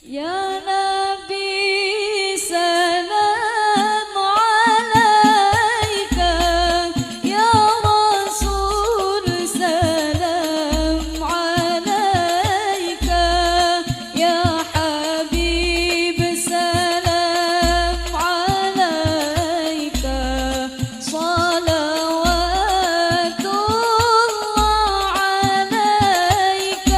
Ya Nabi salam alaika, Ya Rasul salam alaika, Ya Habib salam alaika, salawatullah alaika.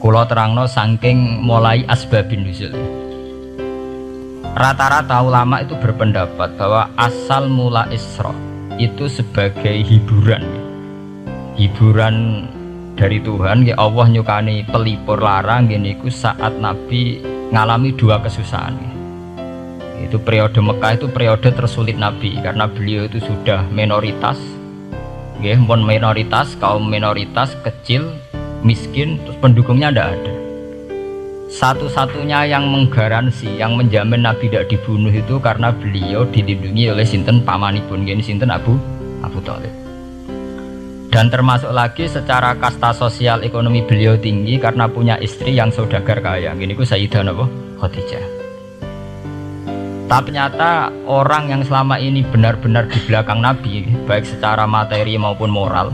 Kula terangno saking mulai asbabun nuzul. Rata-rata ulama itu berpendapat bahwa asal mula Isra itu sebagai hiburan. Hiburan dari Tuhan, ya Allah nyukani pelipur larang gini ku saat Nabi ngalami dua kesusahan. Itu periode Mekah itu periode tersulit Nabi karena beliau itu sudah minoritas. Nggih, pun minoritas, kaum minoritas kecil, miskin, terus pendukungnya tidak ada. Satu-satunya yang menggaransi, yang menjamin Nabi tidak dibunuh itu karena beliau dilindungi oleh sinten pamanipun, gini sinten Abu Thalib. Dan termasuk lagi secara kasta sosial ekonomi beliau tinggi karena punya istri yang saudagar kaya, gini ku Sayyidah Khadijah. Tapi ternyata orang yang selama ini benar-benar di belakang Nabi, baik secara materi maupun moral,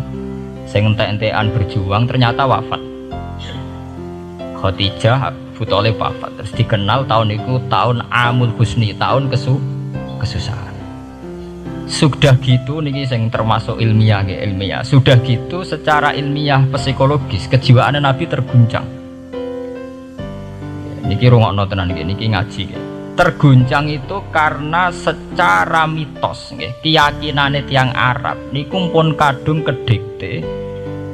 sing entek-entekan berjuang ternyata wafat. Khadijah Abu Thalib wafat, terus dikenal tahun itu tahun Amul Husni, tahun kesusahan. Sudah gitu niki sing termasuk ilmiah nggih, ilmiah. Sudah gitu secara ilmiah psikologis kejiwaan Nabi terguncang. Niki rungokno tenan niki ngaji nggih. Terguncang itu karena secara mitos nggih, keyakinane tiyang Arab niku pun kadung kedikte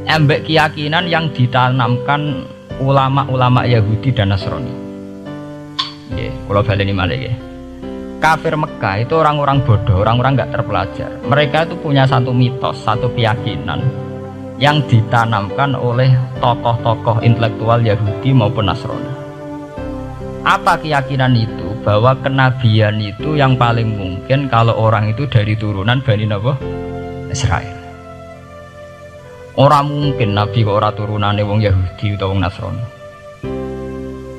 embek keyakinan yang ditanamkan ulama-ulama Yahudi dan Nasrani. Nggih, kula baleni malih nggih. Kafir Mekah itu orang-orang bodoh, orang-orang nggak terpelajar. Mereka itu punya satu mitos, satu keyakinan yang ditanamkan oleh tokoh-tokoh intelektual Yahudi maupun Nasrani. Apa keyakinan itu? Bahwa kenabian itu yang paling mungkin kalau orang itu dari turunan Bani Israel. Orang mungkin Nabi kok ora turunane wong Yahudi atau wong Nasrani.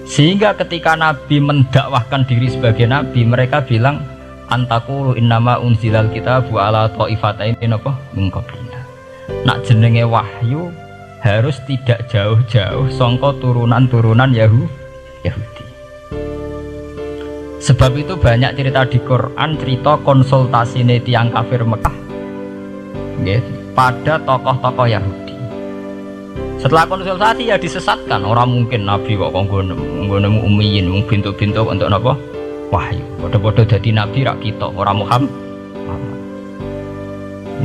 Sehingga ketika Nabi mendakwahkan diri sebagai Nabi, mereka bilang antakulu innama unzilal kitabu ala ta'ifatain min qablina. Nak jenenge wahyu harus tidak jauh-jauh sangka turunan-turunan Yahudi. Sebab itu banyak cerita di Quran, cerita konsultasi tiang kafir Mekah pada tokoh-tokoh Yahudi. Setelah konsultasi ya disesatkan. Orang mungkin Nabi kok nggone ummiyin, bintu-bintu untuk napa? Wahyu. Padha-padha dadi nabi rak kita, orang Muhammad.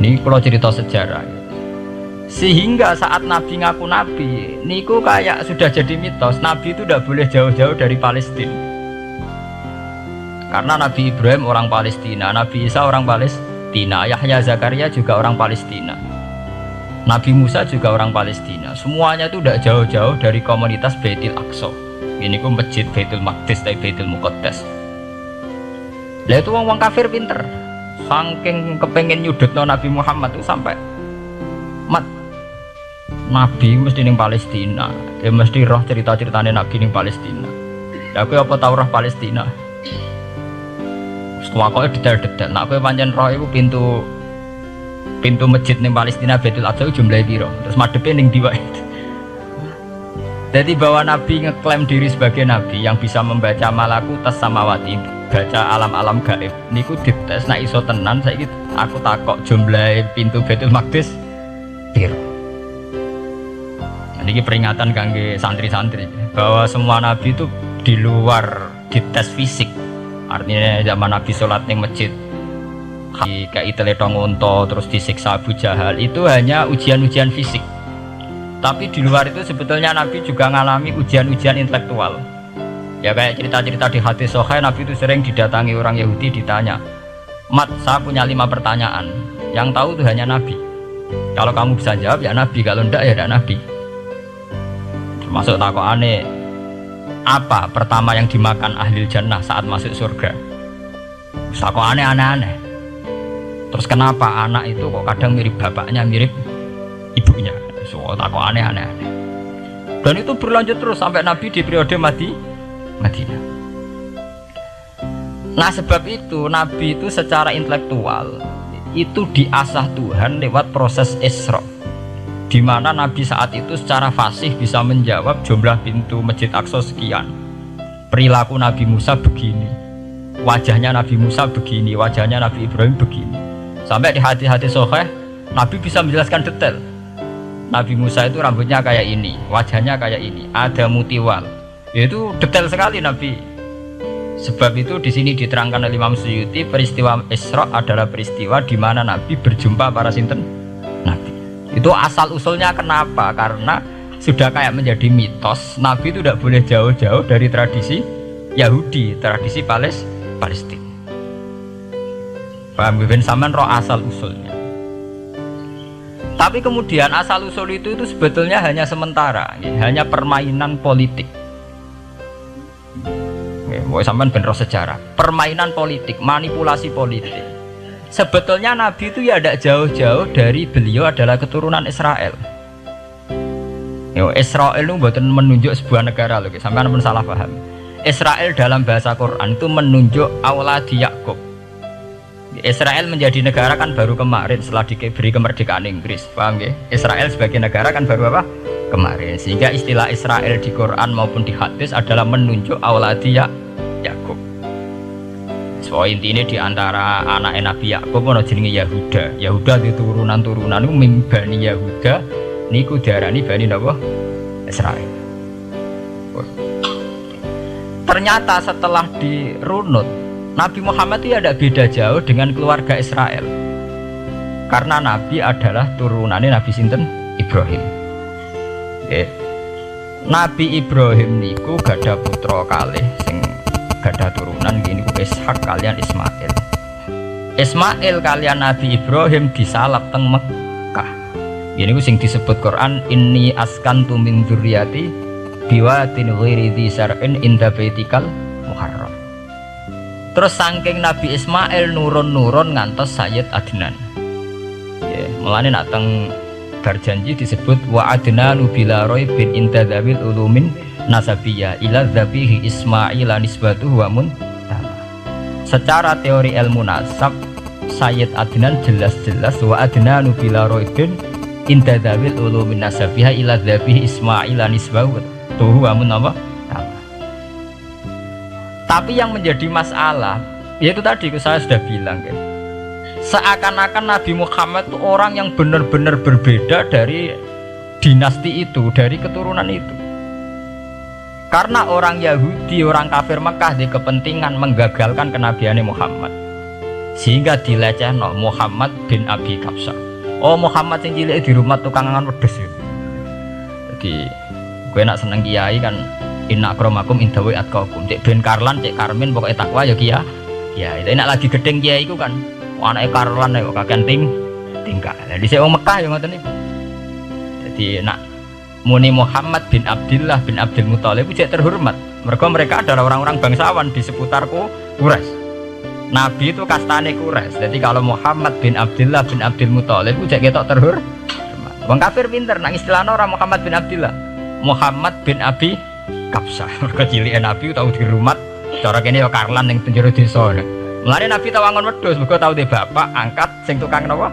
Ini kalau cerita sejarah. Sehingga saat Nabi ngaku Nabi, niku kayak sudah jadi mitos. Nabi itu tidak boleh jauh-jauh dari Palestina. Karena Nabi Ibrahim orang Palestina, Nabi Isa orang Palestina, Yahya Zakaria juga orang Palestina, Nabi Musa juga orang Palestina. Semuanya itu tidak jauh-jauh dari komunitas Baitul Aqsa. Ini ku masjid Baitul Maqdis atau Baitul Muqaddas. Lah itu wong kafir pinter, saking kepengen nyudutno Nabi Muhammad itu sampai Nabi mesti ning Palestina, ya mesti roh cerita-ceritane Nabi ning Palestina. Lah kowe apa tau roh Palestina? Wakoke detail-detail. Nak kowe pancen roh iku pintu masjid ning Palestina Baitul Aqsa jumlahe piro? Terus madhepe ning ndi wae. Jadi bahwa Nabi ngeklaim diri sebagai Nabi yang bisa membaca malakutas samawati, baca alam-alam gaib. Niku dites nak iso tenan saiki aku takok jumlahe pintu Baitul Maqdis piro. Niki peringatan kangge santri-santri bahwa semua Nabi itu di luar dites fisik. Artinya zaman Nabi sholat di masjid kayak teletong unta terus disiksa Abu Jahal itu hanya ujian-ujian fisik. Tapi di luar itu sebetulnya Nabi juga mengalami ujian-ujian intelektual. Ya kayak cerita-cerita di hadis Sahih, Nabi itu sering didatangi orang Yahudi ditanya, "Mat, saya punya 5 pertanyaan. Yang tahu itu hanya Nabi. Kalau kamu bisa jawab ya Nabi, kalau enggak ya tidak Nabi." Termasuk takokane, apa pertama yang dimakan ahli jannah saat masuk surga? Takokane aneh-aneh. Terus kenapa anak itu kok kadang mirip bapaknya, mirip ibunya? So, takokane aneh-aneh. Dan itu berlanjut terus sampai Nabi di periode Madinah. Nah sebab itu Nabi itu secara intelektual itu diasah Tuhan lewat proses Isra, di mana Nabi saat itu secara fasih bisa menjawab jumlah pintu Masjid Aqsa sekian, perilaku Nabi Musa begini, wajahnya Nabi Musa begini, wajahnya Nabi Ibrahim begini. Sampai di hadis-hadis Sahih Nabi bisa menjelaskan detail. Nabi Musa itu rambutnya kayak ini, wajahnya kayak ini, ada mutiwal. Itu detail sekali Nabi. Sebab itu di sini diterangkan oleh Imam Suyuti, peristiwa Isra adalah peristiwa di mana Nabi berjumpa para sinten Nabi. Itu asal usulnya kenapa? Karena sudah kayak menjadi mitos Nabi itu tidak boleh jauh-jauh dari tradisi Yahudi, tradisi Palestina. Paham ben sampean roh asal usulnya. Tapi kemudian asal usul itu sebetulnya hanya sementara, hanya permainan politik. Mau sampean ben roh sejarah, permainan politik, manipulasi politik. Sebetulnya Nabi itu ya tidak jauh-jauh dari beliau adalah keturunan Israel. Israel itu bukan menunjuk sebuah negara loh, sampean pun salah paham. Israel dalam bahasa Quran itu menunjuk auladi Yakub. Israel menjadi negara kan baru kemarin setelah diberi kemerdekaan Inggris, paham ya? Israel sebagai negara kan baru apa? Kemarin. Sehingga istilah Israel di Quran maupun di hadis adalah menunjuk auladi Yakub. So intinya di antara anak Nabi Yakub ono jenenge Yahuda. Yahuda di turunan-turunan itu Bani Yahuda niku diarani Bani napa? Israel. Ternyata setelah dirunut Nabi Muhammad itu ada beda jauh dengan keluarga Israel. Karena Nabi adalah turunannya Nabi sinten Ibrahim. Nabi Ibrahim niku gada putra kalih sing gada turunan gini ku Ishak kalian Ismail. Ismail kalian Nabi Ibrahim disalap teng Mekah. Gini ku sing disebut Quran inni askantu min dzurriyyati biwatin ghairi dzi sar'in inda baitikal muharram. Terus saking Nabi Ismail nurun-nurun ngantos Sayyid Adnan. Ya, mulane nak teng berjanji disebut wa adnanu bila raibin inda dzawil ulumin nasabiyah ila dzabihi Ismail nisbatuhu wa muntama. Secara teori ilmu nasab Sayyid Adnan jelas-jelas wa adnanu bila raibin inda dzawil ulumin nasabiyah ila dzabihi Ismail nisbatuhu wa muntama. Tapi yang menjadi masalah yaitu tadi saya sudah bilang kan, seakan-akan Nabi Muhammad itu orang yang benar-benar berbeda dari dinasti itu, dari keturunan itu. Karena orang Yahudi, orang kafir Mekah di kepentingan menggagalkan kenabiannya Muhammad, sehingga dilecehno Muhammad bin Abi Kabsah. Oh Muhammad sing cilik di rumah tukang angan wedes itu. Jadi gue nak seneng kiai kan, inna akramakum indallahi atqakum. Cek ben Karlan, cek Karmin pokoknya takwa ya kiai. Ya, itu enak lagi gedeng kiai iku kan. Anake Karlan kok kakean tingkah. Lah dhisik wong Mekah ya ngoten niku. Jadi nak muni Muhammad bin Abdullah bin Abdul Muthalib cek terhormat. Mereka adalah orang-orang bangsawan di seputarku Quraisy. Nabi itu kastane Quraisy. Jadi kalau Muhammad bin Abdullah bin Abdul Muthalib cek ketok terhormat. Wong kafir pinter nang istilahna ora Muhammad bin Abdullah. Muhammad bin Abi Kabsah. Mergo cilike Nabi tau dirumat, cara kene ya Karlan ning penjara desa. Mulane Nabi tau angon wedhus, mergo tau de bapak angkat sing tukang napa?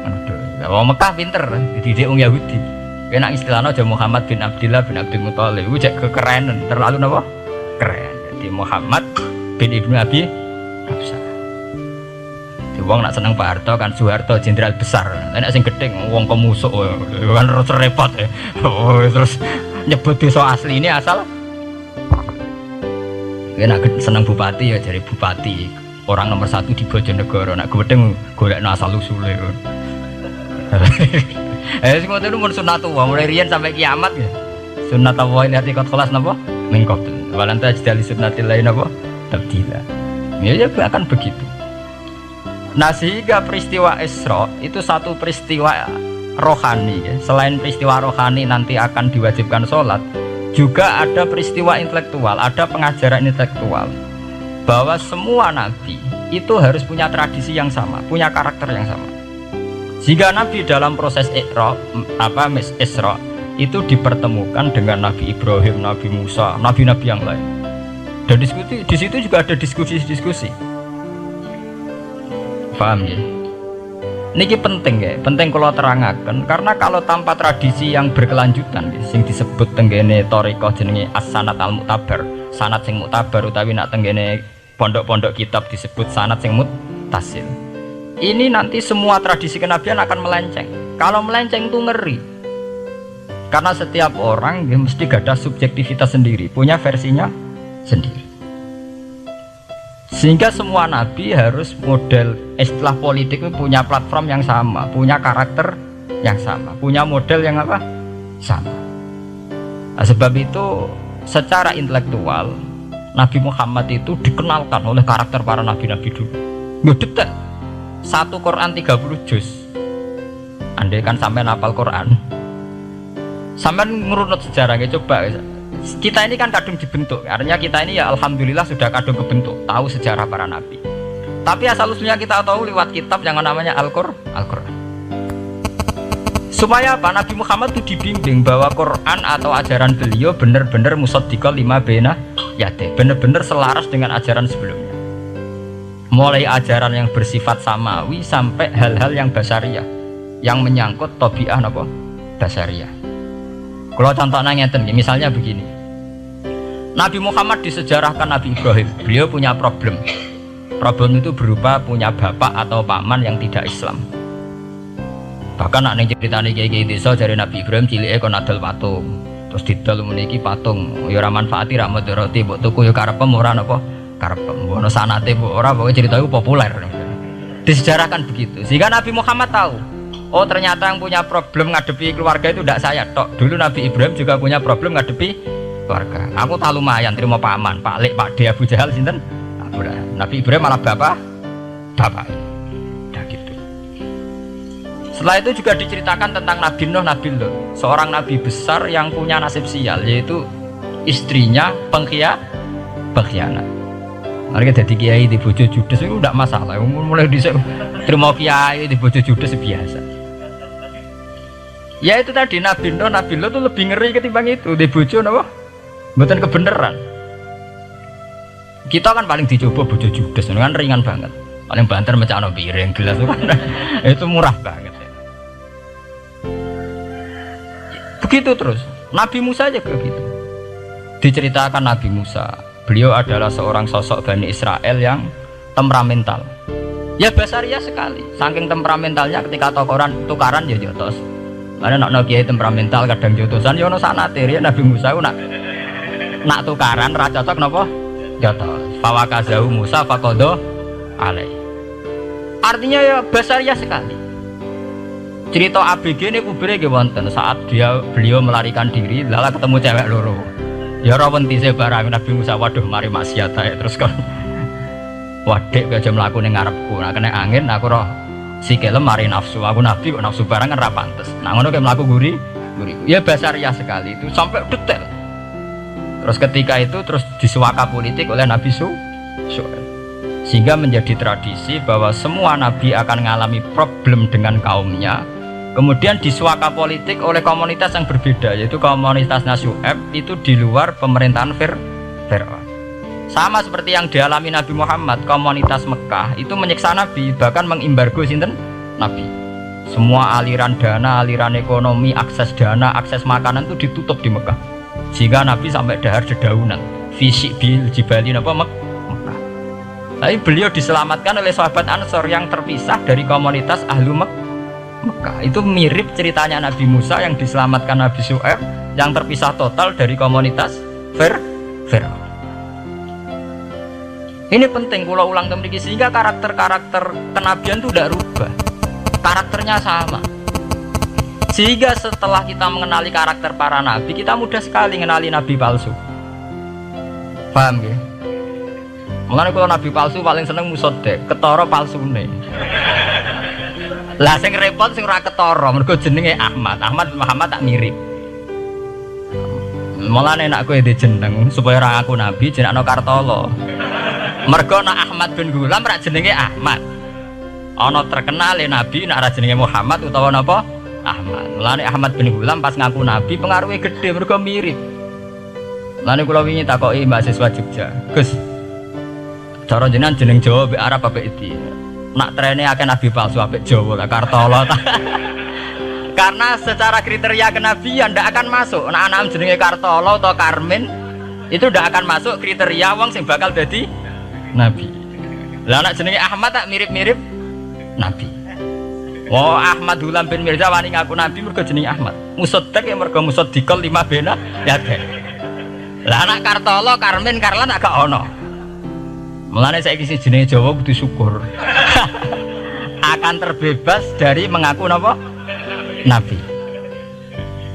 Wedhus. Lah wong Mekah pinter, dididik wong Yahudi. Kena istilahnya aja Muhammad bin Abdullah bin Abdul Muthalib. Iku cek kekerenan, terlalu napa? Keren. Jadi Muhammad bin Ibnu Abi Kabsah. Di wong nak seneng Pak Harto kan Soeharto jenderal besar. Nek sing gedhe wong kemusuk kan repot ya. Oh, terus nyebut desa asli ini asal. Enak seneng bupati ya jadi bupati. orang nomor satu di Bojonegoro, nak gedeng golek asal usule. Sing ngoten itu mun sunatullah mulai riyen sampai kiamat ya. Sunnatullah ini arti kelas napa? Mengkobel. Walan tajdali sunnatil lain napa? Tabdila. Ya akan begitu. Nah sehingga peristiwa Isra itu satu peristiwa rohani ya. Selain peristiwa rohani nanti akan diwajibkan sholat, juga ada peristiwa intelektual, ada pengajaran intelektual bahwa semua nabi itu harus punya tradisi yang sama, punya karakter yang sama. Jika nabi dalam proses Isra itu dipertemukan dengan Nabi Ibrahim, Nabi Musa, nabi-nabi yang lain. Dan diskusi di situ juga ada diskusi-diskusi. Paham ya? Niki penting ya, penting kalau terangkan karena kalau tanpa tradisi yang berkelanjutan sing disebut tenggene thariqah jenenge as-sanad al-mu'tabar, sanad sing mu'tabar utawi nak tenggene pondok-pondok kitab disebut sanad sing muttasil. Ini nanti semua tradisi kenabian akan melenceng. Kalau melenceng itu ngeri. Karena setiap orang ya, mesti gada subjektivitas sendiri, punya versinya sendiri. Sehingga semua nabi harus model istilah politik itu punya platform yang sama, punya karakter yang sama, punya model yang apa? Sama. Nah, sebab itu secara intelektual Nabi Muhammad itu dikenalkan oleh karakter para nabi-nabi dulu. Ngedetek satu Quran 30 juz. Andai kan sampai hafal Quran, sampai ngurunut sejarahnya coba. Kita ini kan kadung dibentuk, artinya kita ini ya alhamdulillah sudah kadung kebentuk, tahu sejarah para nabi. Tapi asal usulnya kita tahu lewat kitab yang namanya Al-Quran. Supaya apa? Nabi Muhammad itu dibimbing bahwa Quran atau ajaran beliau benar-benar musaddiqal lima baina yadayhi, benar-benar selaras dengan ajaran sebelumnya. Mulai ajaran yang bersifat samawi sampai hal-hal yang basariyah, yang menyangkut tabi'ah apa? Basariyah. Kalau contohnya ngeten, misalnya begini. Nabi Muhammad disejarahkan Nabi Ibrahim, beliau punya problem. Problem itu berupa punya bapak atau paman yang tidak Islam. Bahkan nak ning ceritane kiai-kiai desa dari Nabi Ibrahim cilike kon adol patung. Terus didol meniki patung, ya ora manfaati ra mudarati, mbok tuku ya karepem ora napa? Karepem. Ono sanate mbok ora, pokoke cerita itu populer. Disejarahkan begitu. Sehingga Nabi Muhammad tahu, oh ternyata yang punya problem ngadepi keluarga itu tidak saya tok. Dulu Nabi Ibrahim juga punya problem ngadepi keluarga. Aku tak lumayan terima paman, Pak Lek, Pak De, Abu Jahal sinten? Nabi Ibrahim malah bapak. Udah gitu. Setelah itu juga diceritakan tentang Nabi Nuh, Nabi Lut, seorang nabi besar yang punya nasib sial, yaitu istrinya pengkhianat. Mereka jadi kiai di bojo judes itu tidak masalah. Mulai dhisik terima kiai di bojo judes biasa. Ya itu tadi Nabi Nuh, Nabi Lut itu lebih ngeri ketimbang itu di bojo napa? Mboten kebenaran. Kita kan paling dicoba bojo judes kan ringan banget. Paling banter mecano piring gelas itu murah banget. Begitu terus. Nabi Musa aja begitu. Diceritakan Nabi Musa, beliau adalah seorang sosok Bani Israel yang temperamental. Ya basariah sekali. Saking temperamentalnya ketika tukaran ya jotos. Karena nak kiai temperamental kadang jotosan ya ono sanate ya Nabi Musa nak tukaran ra cocok napa? Jotos. Fawakazahu Musa faqadha alai. Artinya ya basariah sekali. Cerita ABG ini kubire nggih wonten saat beliau melarikan diri lala ketemu cewek loro. Ya ora wentise barang Nabi Musa, waduh mari maksiat ae terus kon. Wadek aja mlaku ning ngarepku. Nah kena angin aku roh sikile mari nafsu. Aku nabi kok nafsu barang kan ra pantes. Nah ngono kayak mlaku guri. Ya basariah sekali itu sampai detail. Terus ketika itu terus disuaka politik oleh Nabi Syuaib. Sehingga menjadi tradisi bahwa semua nabi akan mengalami problem dengan kaumnya. Kemudian disuaka politik oleh komunitas yang berbeda, yaitu komunitas Syuaib itu di luar pemerintahan Fir'aun. Sama seperti yang dialami Nabi Muhammad, komunitas Mekah itu menyiksa Nabi, bahkan mengimbargo sinten Nabi. Semua aliran dana, aliran ekonomi, akses dana, akses makanan itu ditutup di Mekah. Sehingga Nabi sampai dahar dedaunan, fisik bil jibali napa Mekah. Tapi beliau diselamatkan oleh sahabat Ansor yang terpisah dari komunitas Ahlu Mekah. Itu mirip ceritanya Nabi Musa yang diselamatkan Nabi Syuaib yang terpisah total dari komunitas Fir'aun. Ini penting kalau ulang temriki sehingga karakter-karakter kenabian itu tidak rubah. Karakternya sama. Sehingga setelah kita mengenali karakter para nabi, kita mudah sekali mengenali nabi palsu. Paham ya? Makanya kalau nabi palsu paling seneng musodek, ketara palsune. Lah sing repot sing ora ketara, mergo jenenge Ahmad. Ahmad Muhammad tak mirip. Malah enak kowe di jeneng supaya ora ngaku nabi jenengno Kartolo. Mergo nak Ahmad bin Gulam rak jenenge Ahmad. Ana terkenal nabi nak ora jenenge Muhammad utawa napa? Ahmad. Mulane Ahmad bin Gulam pas ngaku nabi pengaruhnya gede mergo mirip. Mulane kula wingi takoki mahasiswa Jogja. Gus, cara jenengan jeneng Jawa mbek Arab apa iki? Nak trene akeh nabi palsu apik Jawa lah Kartolo. Karena secara kriteria kenabian ndak akan masuk. Nah, anak jenenge Kartolo atau Karmin itu ndak akan masuk kriteria wong sing bakal dadi nabi. Lah anak jenenge Ahmad tak mirip-mirip nabi. Oh, Ahmad Hulam bin Mirza wani ngaku nabi mergo jenenge Ahmad. Musoddaq ya mergo musoddikal lima bena ya teh. Lah anak Kartolo, Karmin, Karlan agak ono. Mulane saiki sing jenenge Jawa kudu syukur. Akan terbebas dari mengaku napa? Nabi.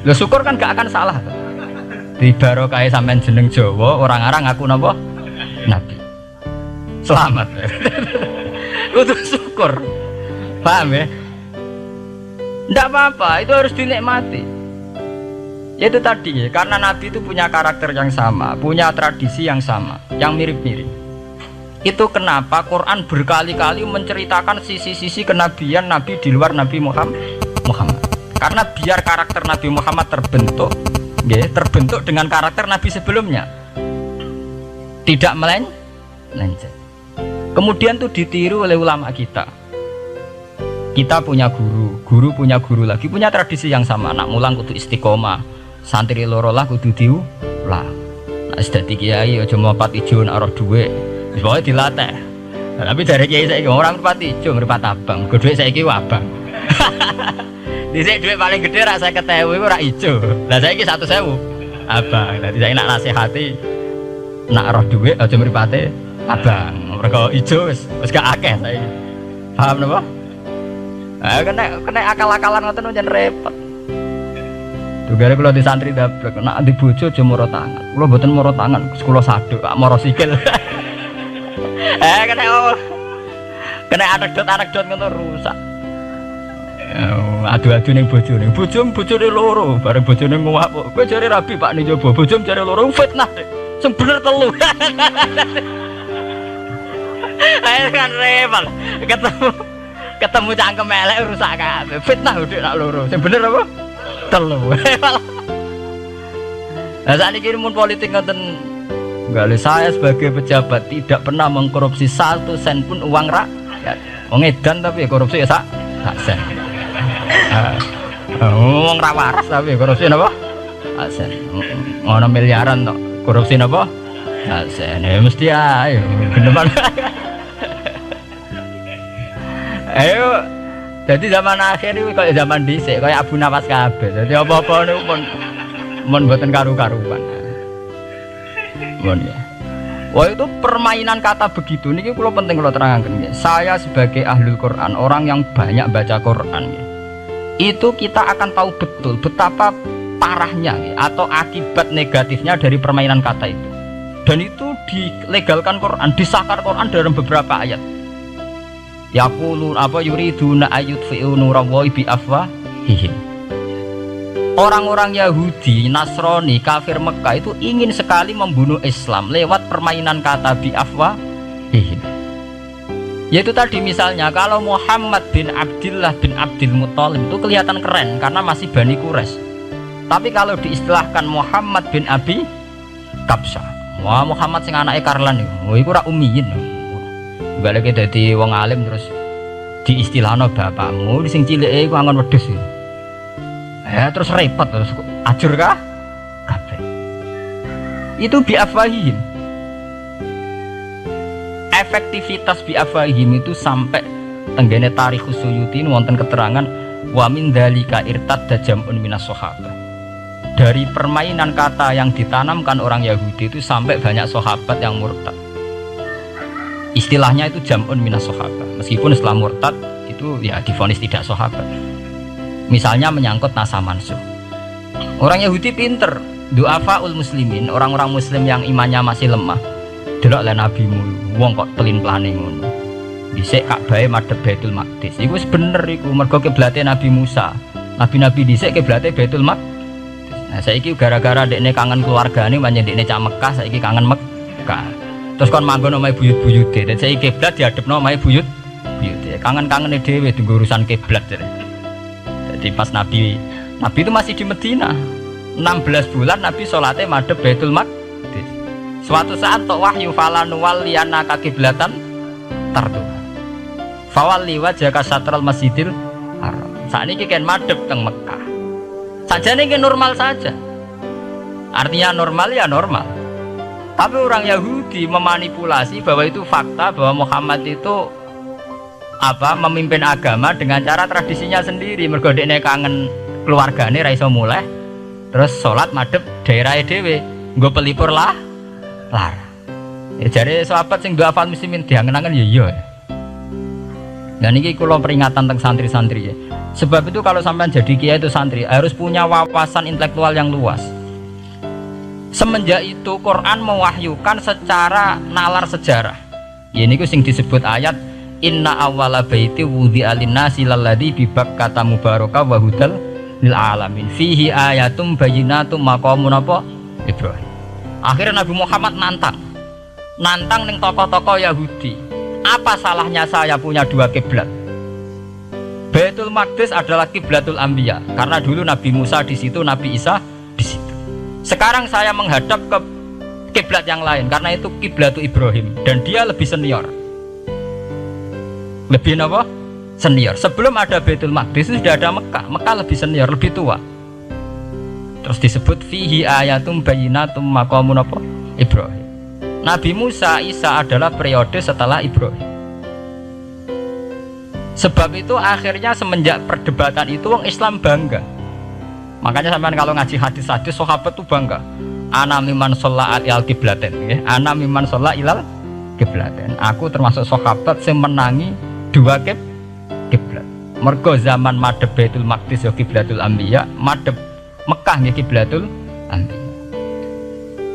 Lo syukur kan gak akan salah. Di barokah sampean jeneng Jawa orang-orang ngaku napa? Nabi. Selamat. Kudu syukur. Paham ya? Ndak apa-apa, itu harus dinikmati. Itu tadi ya, karena Nabi itu punya karakter yang sama, punya tradisi yang sama, yang mirip-mirip. Itu kenapa Quran berkali-kali menceritakan sisi-sisi kenabian Nabi di luar Nabi Muhammad. Karena biar karakter Nabi Muhammad terbentuk, ya, terbentuk dengan karakter Nabi sebelumnya, tidak melenceng. Kemudian tuh ditiru oleh ulama kita. Kita punya guru, guru punya guru lagi, punya tradisi yang sama. Nak mulang kudu istiqomah, santri loro lah kudu diulang. Nah, sedati kiai aja mau pati ijo nak roh dhuwit. Wis pokoke dilatih. Nah, tapi dari kiai saiki orang mripat ijo, mripat abang. Go dhuwit saiki abang. Dhisik dhuwit paling gede rak 50.000 iku rak ijo. Lah saiki 100.000 abang. Dadi saiki nak nasihati nak roh dhuwit aja mripate abang. Mergo ijo wis gak akeh saiki. Paham napa? Kena akal-akalan ngoten njen repot. Tugare kula di santri dablek, nek di bojo aja moro tangan. Kula mboten moro tangan, kula saduk, gak moro sikil. Kena anekdot ngono rusak. Adu-adu ning bojone. Bojone loro, bareng bojone nguap. Kowe jare rabi Pak ning njaba, bojom jare loro fitnah. Sing bener telu. Ayo kan repot. Ketemu cangkem elek rusak kabeh. Fitnah udah nak loro. Sing bener apa? Telu. Lah sakniki mun politik ngoten. Enggak, saya sebagai pejabat tidak pernah mengkorupsi 1 sen pun uang rakyat. Wong edan tapi korupsi ya sak sen. Wong ra waras tapi korupsi napa? Sak sen. Ngono miliaran tok. Korupsi napa? Sak sen. Ya mesti ae. Geneman. Ayo, jadi zaman akhir itu kayak zaman dhisik, kayak Abu Nawas kabeh. Jadi apa-apa niku mun mboten karu-karuan. Mon ya. Wah itu permainan kata begitu niki kula penting kula terangkan ya. Saya sebagai ahlul Quran, orang yang banyak baca Quran ya. Itu kita akan tahu betul betapa parahnya ya, atau akibat negatifnya dari permainan kata itu. Dan itu dilegalkan Quran, disahkan Quran dalam beberapa ayat. Yaqulu apa yuriduna ayutfi'u nurallahi bi afwahihim. Orang-orang Yahudi, Nasrani, kafir Mekah itu ingin sekali membunuh Islam lewat permainan kata bi afwahihim. Yaitu tadi misalnya kalau Muhammad bin Abdullah bin Abdul Muthalib itu kelihatan keren karena masih Bani Quraisy. Tapi kalau diistilahkan Muhammad bin Abi Kabsyah, wah Muhammad sing anake Karlan iku ora ummiyin. Balik dadi wong alim terus diistilahno bapakmu sing cilike iku angon wedhus. Ya terus repot terus ajur kah? Kabeh. Itu biafahim. Efektivitas biafahim itu sampai tenggene Tarikh Suyuti wonten keterangan wa min dzalika irtadda jam'un minas sahabah. Dari permainan kata yang ditanamkan orang Yahudi itu sampai banyak sahabat yang murtad. Istilahnya itu jam'un minas sahabat. Meskipun setelah murtad itu ya divonis tidak sahabat. Misalnya menyangkut nasa mansuh. Orang Yahudi pinter, du'afaul muslimin, orang-orang muslim yang imannya masih lemah. Delok le nabimu, wong kok pelin-pelane ngono. Dhisik Ka'bah madhep Baitul Maqdis. Iku wis bener iku, mergo kiblate Nabi Musa. Nabi-nabi dhisik kiblate Baitul Maqdis. Nah, saiki gara-gara dekne kangen keluargane manjen dekne cak Mekah, saiki kangen Mekah. Terus kon manggon omahe buyut-buyute. Dan saiki kiblat dihadepno omahe buyut-buyute. Kangen-kangene dhewe tunggu urusan kiblat. Jadi pas Nabi itu masih di Medina. 16 bulan Nabi sholatnya madhep Baitul Maqdis. Suatu saat tok wahyu falan walliyannaka kiblatan tarduha. Fawalli wajhaka syatral masjidil haram. Sakniki kan madhep teng Mekah. Sajane ki normal saja. Artinya normal ya normal. Tapi orang Yahudi memanipulasi bahwa itu fakta, bahwa Muhammad itu memimpin agama dengan cara tradisinya sendiri. Mergo dekne kangen keluargane ra iso muleh. Terus sholat madhep daerahe dhewe. Nggo pelipur lar. Ya jare sahabat sing du'afal muslimin diangen-angen ya iya. Dan ini kula peringatan tentang santri-santri ya. Sebab itu kalau sampai jadi kiai itu santri harus punya wawasan intelektual yang luas. Semenjak itu Quran mewahyukan secara nalar sejarah. Ya ini sing disebut ayat inna awwala baiti wudi'a lin-nasi lalladzi bi Bakkata mubaraka wa hudal lil alamin fihi ayatum bayyinatum maqamun Ibrahim. Akhirnya Nabi Muhammad nantang ning tokoh-tokoh Yahudi. Apa salahnya saya punya dua kiblat? Baitul Maqdis adalah kiblatul anbiya karena dulu Nabi Musa di situ, Nabi Isa di situ. Sekarang saya menghadap ke kiblat yang lain karena itu kiblatul Ibrahim dan dia lebih senior. Lebih apa? Senior. Sebelum ada Baitul Maqdis sudah ada Mekah. Mekah lebih senior, lebih tua. Terus disebut fihi ayatum bayyinatum maqamun Ibrahim. Nabi Musa, Isa adalah periode setelah Ibrahim. Sebab itu akhirnya semenjak perdebatan itu orang Islam bangga. Makanya sampean kalau ngaji hadis-hadis sahabat itu bangga. Ana mimman sholla ilal kiblaten, ya. Ana mimman sholla ilal kiblaten. Aku termasuk sahabat yang menangi dua kiblat. Mergo zaman madhep Baitul Maqdis ya kiblatul anbiya, madhep Mekah ya kiblatul anbiya.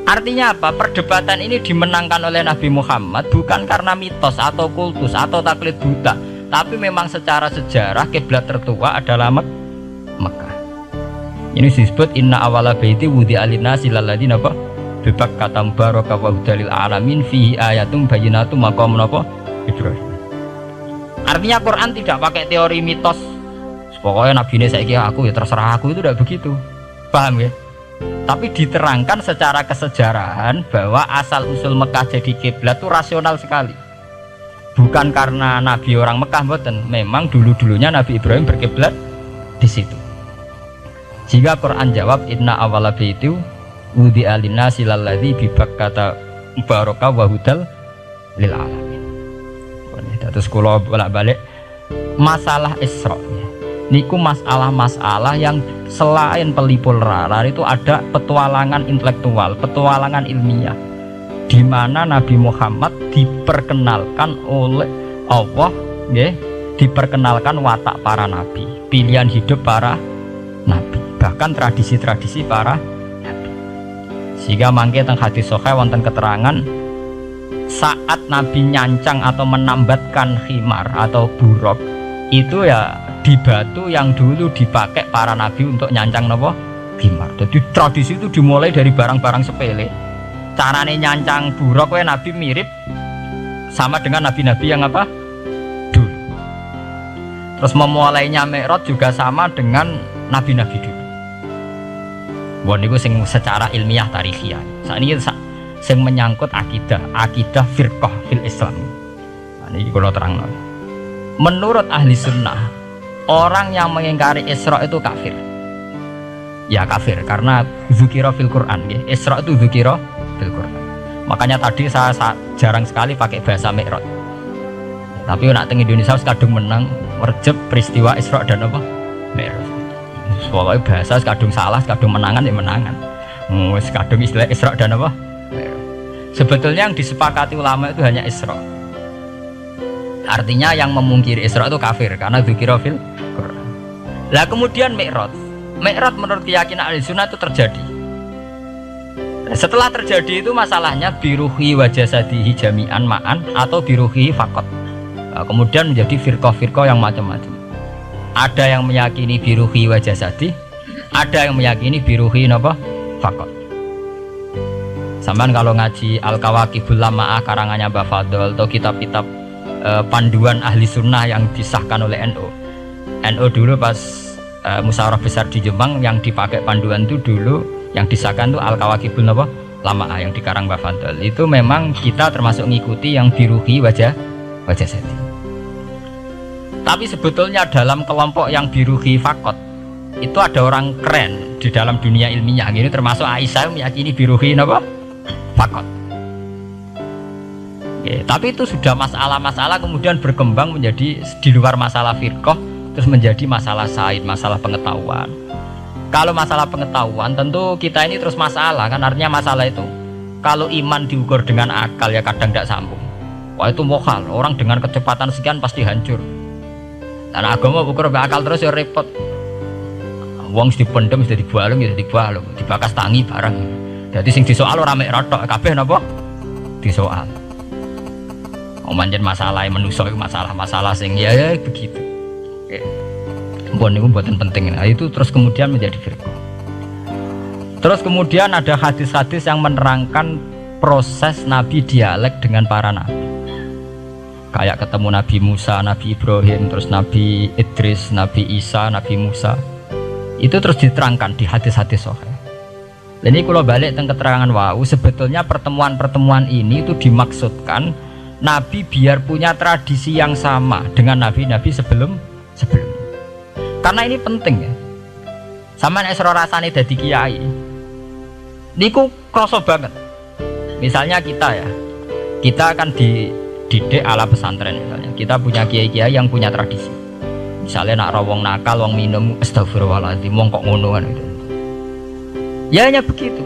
Artinya apa? Perdebatan ini dimenangkan oleh Nabi Muhammad bukan karena mitos atau kultus atau taklid buta, tapi memang secara sejarah kiblat tertua adalah Mekah. Ini disebut inna awala baiti wudi'a lin-nasi lalladzina bi Bakkata mubaraka wa hudalil alamin fihi ayatum bayyinatum maqamun Ibrahim. Artinya Quran tidak pakai teori mitos. Pokoknya Nabi ini saiki aku ya terserah aku, itu tidak begitu. Paham ya? Tapi diterangkan secara kesejarahan bahwa asal usul Mekah jadi kiblat itu rasional sekali. Bukan karena Nabi orang Mekah, mboten. Memang dulu-dulunya Nabi Ibrahim berkiblat di situ. Jika Quran jawab inna awwala baiti wudi'a lin-nasi lalladzi bi Bakkata mubaraka wa hudal lil alamin. Terus kula bolak-balik masalah Isra. Niku masalah-masalah yang selain pelipur lara itu ada petualangan intelektual, petualangan ilmiah, di mana Nabi Muhammad diperkenalkan oleh Allah, ya, diperkenalkan watak para nabi, pilihan hidup para nabi, bahkan tradisi-tradisi para nabi. Sehingga mangke teng hadis sahih wonten keterangan saat Nabi nyancang atau menambatkan khimar atau buruk itu ya di batu yang dulu dipakai para nabi untuk nyancang nopo khimar. Jadi tradisi itu dimulai dari barang-barang sepele. Carane nyancang buruk we nabi mirip sama dengan nabi-nabi yang apa dulu. Terus memulainya Mi'raj juga sama dengan nabi-nabi dulu. Wah niku sing secara ilmiah tarikhiyah. Saat ini sing menyangkut akidah firqah fil Islam. Nah, ini kalau terang. Menurut ahli sunnah, orang yang mengingkari Isra itu kafir. Ya kafir karena dzikra fil Quran. Ya. Isra itu dzikra fil Quran. Makanya tadi saya jarang sekali pakai bahasa Mi'raj. Tapi nak teng Indonesia kadung menang merjep peristiwa Isra dan apa Mi'raj. Soalnya bahasa kadung salah, kadung menangan ya menangan. Kadung istilah Isra dan apa. Sebetulnya yang disepakati ulama itu hanya Isra. Artinya yang memungkiri Isra itu kafir karena dzikra fil Quran. Lah kemudian Mi'raj menurut keyakinan ahli sunnah itu terjadi. Setelah terjadi itu masalahnya biruhi wa jasadihi jami'an ma'an atau biruhi fakot. Nah, kemudian menjadi firqah-firqah yang macam-macam. Ada yang meyakini biruhi wa jasadi, ada yang meyakini biruhi napa fakot. Sampeyan kalau ngaji Al-Kawakibul Lama'ah karangannya Mbah Fadl atau kitab-kitab panduan ahli sunnah yang disahkan oleh NU. NU dulu pas musyawarah besar di Jemang yang dipakai panduan itu dulu yang disahkan itu Al-Kawakibul Lama'ah yang dikarang Mbah Fadl. Itu memang kita termasuk ngikuti yang biruhi wajah seti. Tapi sebetulnya dalam kelompok yang biruhi fakot itu ada orang keren di dalam dunia ilmiah. Ini termasuk Aisyah meyakini biruhi fakot. Oke, tapi itu sudah masalah-masalah kemudian berkembang menjadi di luar masalah firqah terus menjadi masalah said, masalah pengetahuan. Kalau masalah pengetahuan tentu kita ini terus masalah kan, artinya masalah itu kalau iman diukur dengan akal ya kadang tidak sambung. Wah itu mokal, orang dengan kecepatan sekian pasti hancur. Dan agama ukur akal terus ya repot. Wong dipendem sudah dibualung ya dibualung, dibakas tangi barang. Jadi sing disoal ora mek rotok kabeh napa disoal. Manjen masalah manusia itu masalah-masalah sing ya begitu. Oke. Mpun niku mboten penting. Nah, itu terus kemudian menjadi firqah. Terus kemudian ada hadis-hadis yang menerangkan proses Nabi dialek dengan para nabi. Kayak ketemu Nabi Musa, Nabi Ibrahim, terus Nabi Idris, Nabi Isa, Nabi Musa. Itu terus diterangkan di hadis-hadis sahih. Dan ini kalau balik tentang keterangan wau, sebetulnya pertemuan-pertemuan ini itu dimaksudkan Nabi biar punya tradisi yang sama dengan nabi-nabi sebelum. Karena ini penting ya. Sama esro rasane dadi kiai. Niku kroso banget. Misalnya kita akan dididik ala pesantren misalnya. Kita punya kiai-kiai yang punya tradisi. Misalnya nak rawong nakal, wong minum, astagfirullahaladzim, wong kok ngono kan gitu. Ya hanya begitu.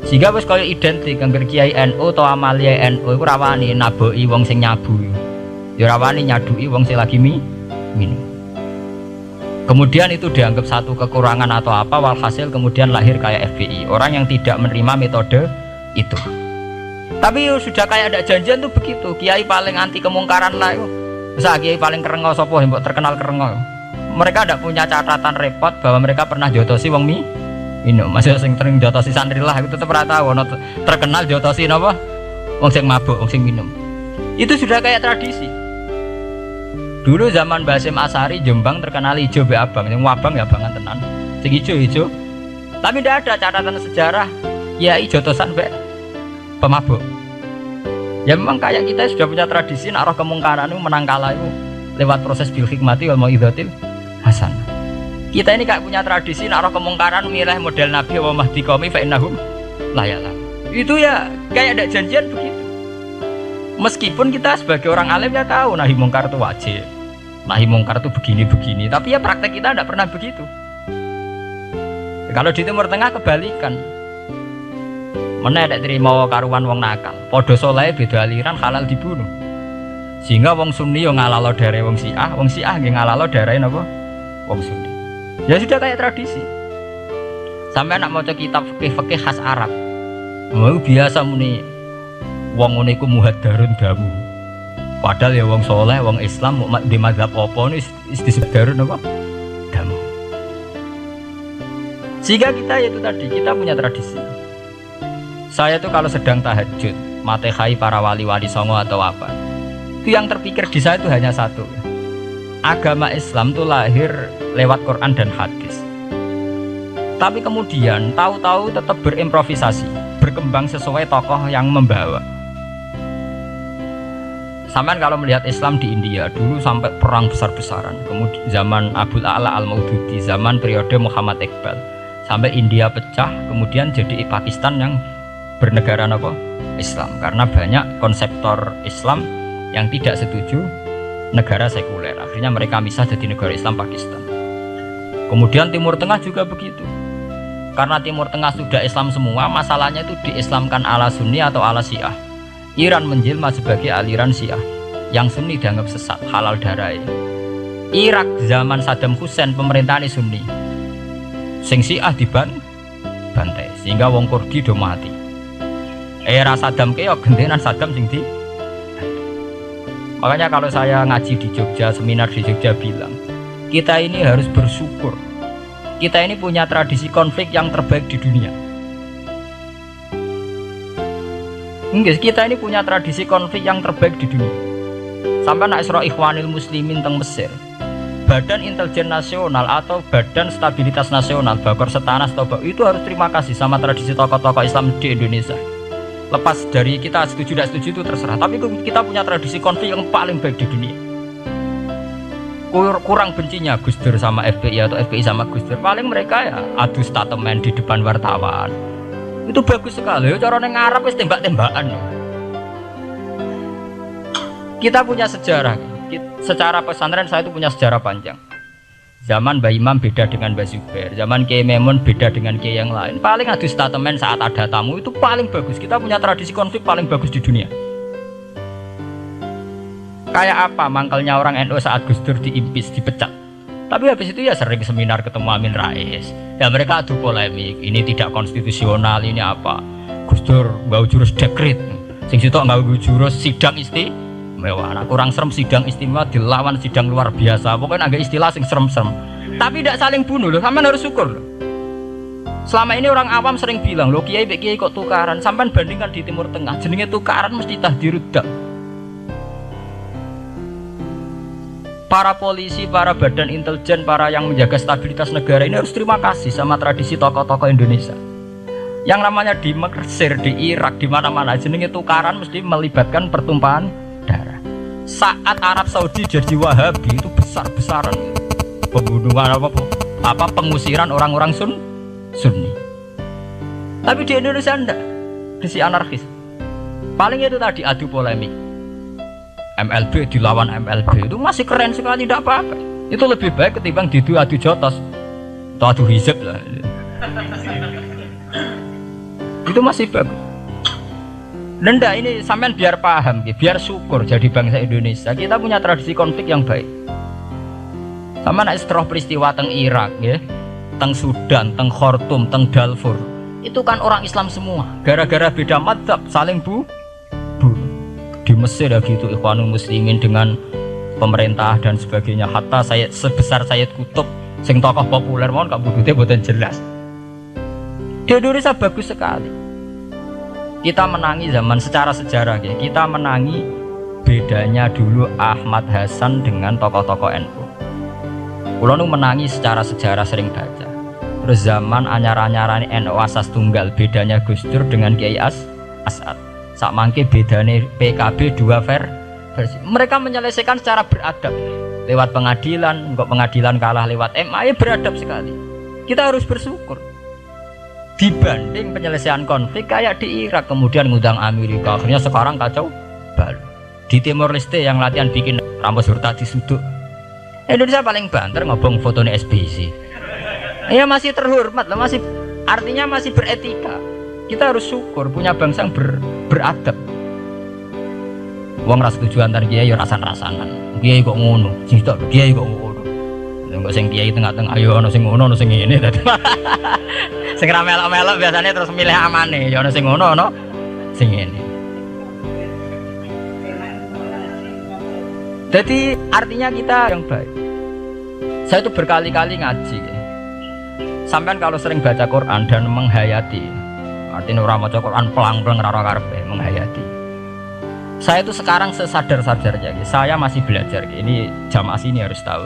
Sehingga wis kaya identik angger kiai NU atau amalia NU iku rawani naboki wong sing nyabu. Ya rawani nyaduki wong sing lagi minum. Kemudian itu dianggap satu kekurangan atau apa, walhasil kemudian lahir kayak FPI, orang yang tidak menerima metode itu. Tapi sudah kayak ada janjian tuh begitu, kiai paling anti kemungkaran lah itu. Bisa kiai paling kerengo sapa yang terkenal kerengo. Mereka tidak punya catatan repot bahwa mereka pernah jotosi wong minum. Masih sing sering jotosi santri lah itu tetap rata wono terkenal jotosi napa? Wong sing mabuk, wong sing minum. Itu sudah kayak tradisi. Dulu zaman Basim Asari Jombang terkenal ijo be abang, yang wabang ya abangan tenan. Sing ijo. Tapi tidak ada catatan sejarah kiai jotosan be pemabuk. Ya memang kayak kita sudah punya tradisi nak roh kemungkaran itu menang kalah itu lewat proses bil hikmati wal mauidhatil hasan. Kita ini kayak punya tradisi nak roh kemungkaran milih model Nabi wa mahdi qaumi fa innahum la ya'lam. Itu ya kayak ada janjian begitu. Meskipun kita sebagai orang alim ya tahu nahi mungkar itu wajib. Nahi mungkar itu begini-begini, tapi ya praktek kita tidak pernah begitu. Kalau di Timur Tengah kebalikan. Mana ada terima karuan wong nakal. Podo soleh beda aliran halal dibunuh. Sehingga wong Sunni yang ngalalo darah wong Syiah nggih ngalalo darah napa? Wong Sunni. Ya sudah kayak tradisi. Sampai nak maca kitab fikih khas Arab. Mau biasa muni wong ngene iku muhaddarun damu. Padahal ya wong soleh, wong Islam di mazhab apa ini disebut darun apa? Damu. Sehingga kita itu tadi kita punya tradisi. Saya tuh kalau sedang tahajud, matehai para wali-wali songo atau apa, itu yang terpikir di saya itu hanya satu. Agama Islam itu lahir lewat Quran dan hadis. Tapi kemudian tahu-tahu tetap berimprovisasi, berkembang sesuai tokoh yang membawa. Sampai kalau melihat Islam di India dulu sampai perang besar-besaran, kemudian zaman Abul A'la Al-Maududi, zaman periode Muhammad Iqbal, sampai India pecah, kemudian jadi Pakistan yang bernegara apa? Islam, karena banyak konseptor Islam yang tidak setuju negara sekuler. Akhirnya mereka misah jadi negara Islam Pakistan. Kemudian Timur Tengah juga begitu. Karena Timur Tengah sudah Islam semua, masalahnya itu diislamkan ala Sunni atau ala Syiah. Iran menjelma sebagai aliran Syiah. yang Sunni dianggap sesat, halal darah. Irak zaman Saddam Hussein pemerintahan Sunni, sing Syiah bantai sehingga wong Kurdi do mati. Era Saddam ke yo gentenan Saddam sing di. Makanya kalau saya ngaji di Jogja, seminar di Jogja bilang, kita ini harus bersyukur. Kita ini punya tradisi konflik yang terbaik di dunia. Enggak, kita ini punya tradisi konflik yang terbaik di dunia. Sampai nak Isra Ikhwanil Muslimin teng Mesir, Badan Intelijen Nasional atau Badan Stabilitas Nasional, Bakor Setanas itu harus terima kasih sama tradisi tokoh-tokoh Islam di Indonesia. Lepas dari kita setuju tidak setuju itu terserah, tapi kita punya tradisi konflik yang paling baik di dunia. Kurang bencinya Gus Dur sama FPI atau FPI sama Gus Dur, paling mereka ya adu statement di depan wartawan. Itu bagus sekali. Cara neng Arab wis tembak-tembakan. Kita punya sejarah. Secara pesantren saya itu punya sejarah panjang. Zaman Mbah Imam beda dengan Mbah Zubair, zaman Kiai Memun beda dengan Kiai yang lain. Paling adu statement saat ada tamu itu paling bagus. Kita punya tradisi konflik paling bagus di dunia. Kayak apa mangkelnya orang NU saat Gus Dur diimpis, dipecat. Tapi habis itu ya sering seminar ketemu Amin Rais. Ya mereka adu polemik, ini tidak konstitusional, ini apa. Gus Dur nggak jurus dekret, sing sitok nggak jurus sidang istimewa. Nah, kurang serem sidang istimewa dilawan sidang luar biasa. Pokoknya agak istilah sing serem-serem. Tapi tidak saling bunuh loh, sampean harus syukur loh. Selama ini orang awam sering bilang, loh kiai kok tukaran. Sampean bandingkan di Timur Tengah, jenenge tukaran mesti tahdiruddak. Para polisi, para badan intelijen, para yang menjaga stabilitas negara ini harus terima kasih sama tradisi tokoh-tokoh Indonesia. Yang namanya di Mesir, di Irak, di mana-mana jenenge tukaran mesti melibatkan pertumpahan darah. Saat Arab Saudi jadi Wahabi itu besar-besaran pembunuhan apa pengusiran orang-orang Sunni. Tapi di Indonesia enggak, si anarkis. Paling itu tadi adu polemik. MLB dilawan MLB itu masih keren sekali, tidak apa-apa. Itu lebih baik ketimbang adu jotos atau adu hizab lah. Itu masih bagus. Nenda ini sampean biar paham, biar syukur jadi bangsa Indonesia. Kita punya tradisi konflik yang baik. Sama nak setelah peristiwa teng Irak, ya, teng Sudan, teng Khartoum, teng Darfur, itu kan orang Islam semua. Gara-gara beda madzhab saling bunuh. Di Mesir ya gitu, Ikhwanul Muslimin dengan pemerintah dan sebagainya. Hatta saya sebesar Sayyid Qutb, sing tokoh populer mohon gak budutnya boten jelas. Di Indonesia bagus sekali. Kita menangi zaman secara sejarah ya. Kita menangi bedanya dulu Ahmad Hasan dengan tokoh-tokoh NU. Kulo nu menangi secara sejarah sering baca. Terus zaman anyar-anyarane NU asas tunggal, bedanya Gus Dur dengan Kiai As'ad. Sak mangke bedane PKB dua versi. Mereka menyelesaikan secara beradab. Lewat pengadilan, kok pengadilan kalah lewat MA, ya beradab sekali. Kita harus bersyukur. Dibanding penyelesaian konflik kayak di Irak, kemudian ngundang Amerika, akhirnya sekarang kacau balau. Di Timor Leste yang latihan bikin rambut Hurtadi suduk, Indonesia paling banter ngobong fotonya SBC. Ya masih terhormat lah, masih artinya masih beretika. Kita harus syukur punya bangsa yang beradab. Wong ras tujuan antar kiai ya rasan-rasanan. Kiai kok ngono, sing tok kiai kok ngono. Engko sing kiai tengah-tengah ayo ono sing ngono, ono sing ngene dadi. Sing ra melok-melok biasanya terus milih amane, ya ono sing ngono, ono sing ngene. Jadi artinya kita yang baik. Saya itu berkali-kali ngaji. Sampean kalau sering baca Quran dan menghayati, artinya orang maca Quran pelang-pelang ora karepe menghayati. Saya itu sekarang sesadar-sadarnya, saya masih belajar. Ini jamaah sini harus tahu.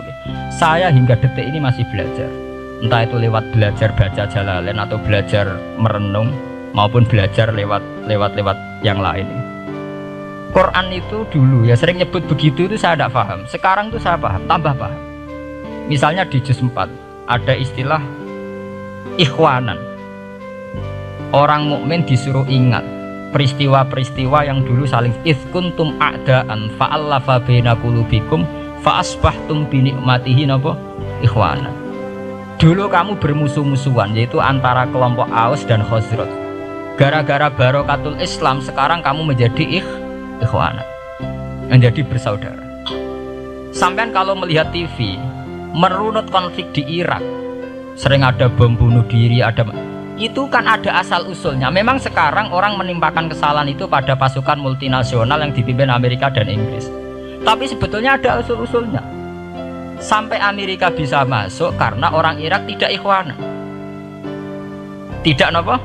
Saya hingga detik ini masih belajar. Entah itu lewat belajar baca Jalalain atau belajar merenung maupun belajar lewat yang lain. Quran itu dulu ya sering nyebut begitu itu saya tidak paham. Sekarang itu saya paham, tambah paham. Misalnya di juz 4 ada istilah ikhwanan. Orang mukmin disuruh ingat peristiwa-peristiwa yang dulu saling kuntum a'daan fa'allafa baina qulubikum fa'asbahtum bi nikmatihi napa ikhwanan. Dulu kamu bermusuh-musuhan, yaitu antara kelompok Aus dan Khazraj. Gara-gara barokatul Islam sekarang kamu menjadi ikhwanan. menjadi bersaudara. Sampean kalau melihat TV merunut konflik di Irak, sering ada bom bunuh diri, itu kan ada asal usulnya. Memang sekarang orang menimpakan kesalahan itu pada pasukan multinasional yang dipimpin Amerika dan Inggris. Tapi sebetulnya ada usul-usulnya. Sampai Amerika bisa masuk karena orang Irak tidak ikhwanan. Tidak apa?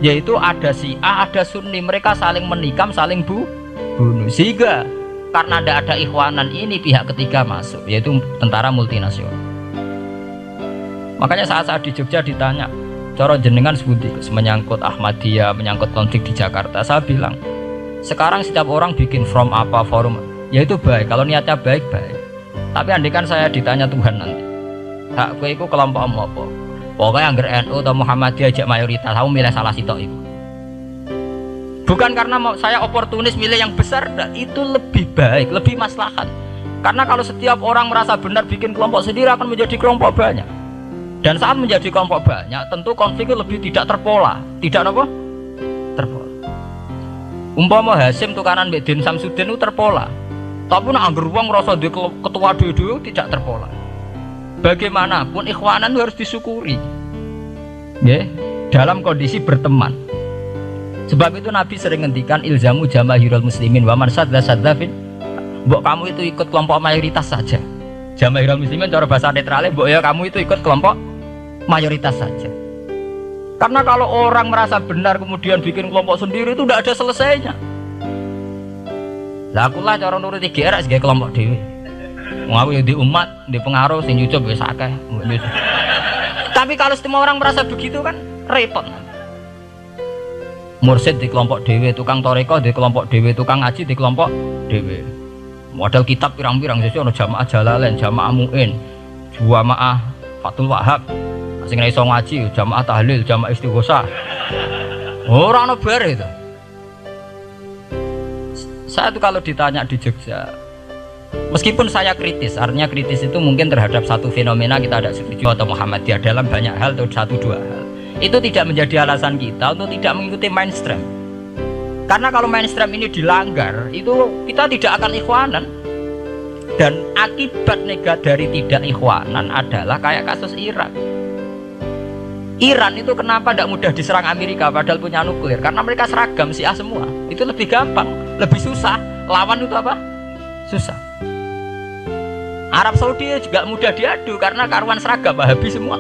Yaitu ada Syiah, ada Sunni, mereka saling menikam, saling bunuh. Sehingga karena tidak ada ikhwanan ini pihak ketiga masuk, yaitu tentara multinasional. Makanya saat di Jogja ditanya, cara jenengan sebuti menyangkut Ahmadiyah, menyangkut konflik di Jakarta, saya bilang sekarang setiap orang bikin from apa forum, ya itu baik kalau niatnya baik. Tapi andaikan saya ditanya Tuhan nanti, hak kowe iku kelompok apa? Pokoknya angger NU atau Muhammadiyah ajak mayoritas, aku milih salah sitok itu. Bukan karena saya oportunis milih yang besar, itu lebih baik, lebih maslahat. Karena kalau setiap orang merasa benar bikin kelompok sendiri akan menjadi kelompok banyak. Dan saat menjadi kelompok banyak, tentu konflik itu lebih tidak terpola. Tidak apa? Terpola. Umpama Hasim tukaran mbek Din Samsudin itu terpola. Tapi nek angger wong ngrasa duwe ketua dhewe tidak terpola. Bagaimanapun ikhwanan itu harus disyukuri. Nggih, dalam kondisi berteman. Sebab itu Nabi sering ngendikan ilzamu jamaahirul muslimin wa man sadda fin. Mbok kamu itu ikut kelompok mayoritas saja. Jamaahirul muslimin cara bahasa netralnya mbok ya kamu itu ikut kelompok mayoritas saja. Karena kalau orang merasa benar kemudian bikin kelompok sendiri itu tidak ada selesainya. Lah akulah cara nuruti GR sebagai kelompok dhewe. Wong aku ya di umat, di pengaruh sing nyucup wis akeh. Tapi kalau semua orang merasa begitu kan repot. Mursid di kelompok dhewe, tukang toreko di kelompok dhewe, tukang ngaji di kelompok dhewe. Model kitab pirang-pirang sesuk ana jamaah Jalalain, jamaah Muin, jamaah Fathul Wahab. Sing iso ngaji jamaah tahlil, jamaah istighosah. Ora ana bare itu. Saya tuh kalau ditanya di Jogja, meskipun saya kritis, artinya kritis itu mungkin terhadap satu fenomena kita tidak setuju atau Muhammadiyah dalam banyak hal atau satu dua hal, itu tidak menjadi alasan kita untuk tidak mengikuti mainstream. Karena kalau mainstream ini dilanggar, itu kita tidak akan ikhwanan. Dan akibat negatif dari tidak ikhwanan adalah kayak kasus Irak. Iran itu kenapa tidak mudah diserang Amerika padahal punya nuklir? Karena mereka seragam Syiah semua. Itu lebih gampang, lebih susah. Lawan itu apa? Susah. Arab Saudi juga mudah diadu karena karuan seragam Wahabi semua.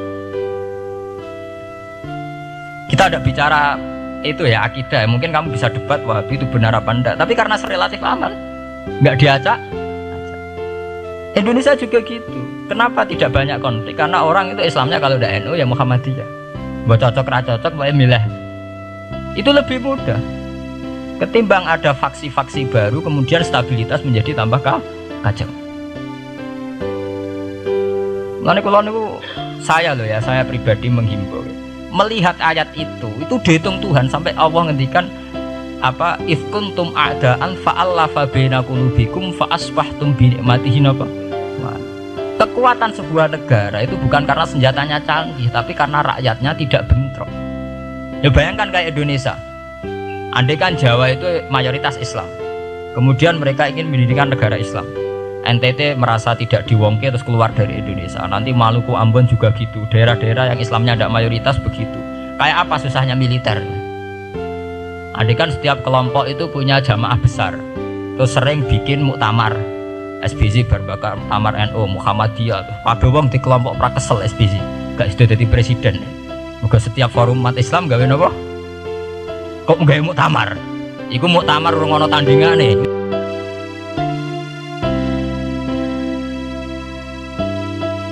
Kita tidak bicara itu ya akidah. Mungkin kamu bisa debat Wahabi itu benar apa enggak. Tapi karena relatif aman, nggak diacak. Indonesia juga gitu. Kenapa tidak banyak konflik? Karena orang itu Islamnya kalau udah NU ya Muhammadiyah. Buat cocok cocok, boleh milih. Itu lebih mudah. Ketimbang ada faksi-faksi baru, kemudian stabilitas menjadi tambah kacau. Lalu kalau niku saya loh ya, saya pribadi menghimbau. Melihat ayat itu dihitung Tuhan sampai Allah ngendikan apa if kuntum a'daan fa'allafa baina qulubikum fa asbahtum bi ni'matihi apa. Kekuatan sebuah negara itu bukan karena senjatanya canggih, tapi karena rakyatnya tidak bentrok. Ya bayangkan kayak Indonesia. Andai kan Jawa itu mayoritas Islam, kemudian mereka ingin mendirikan negara Islam. NTT merasa tidak diwongke terus keluar dari Indonesia. Nanti Maluku, Ambon juga gitu. Daerah-daerah yang Islamnya tidak mayoritas begitu. Kayak apa susahnya militer? Andai kan setiap kelompok itu punya jamaah besar, terus sering bikin muktamar. SBZ berbakar muktamar NU, Muhammadiyah tuh. Kabeh wong di kelompok pra kesel SBZ. Gak sudah jadi presiden. Moga setiap forum umat Islam gawe napa? Kok gawe muktamar? Iku muktamar ora ono tandingane.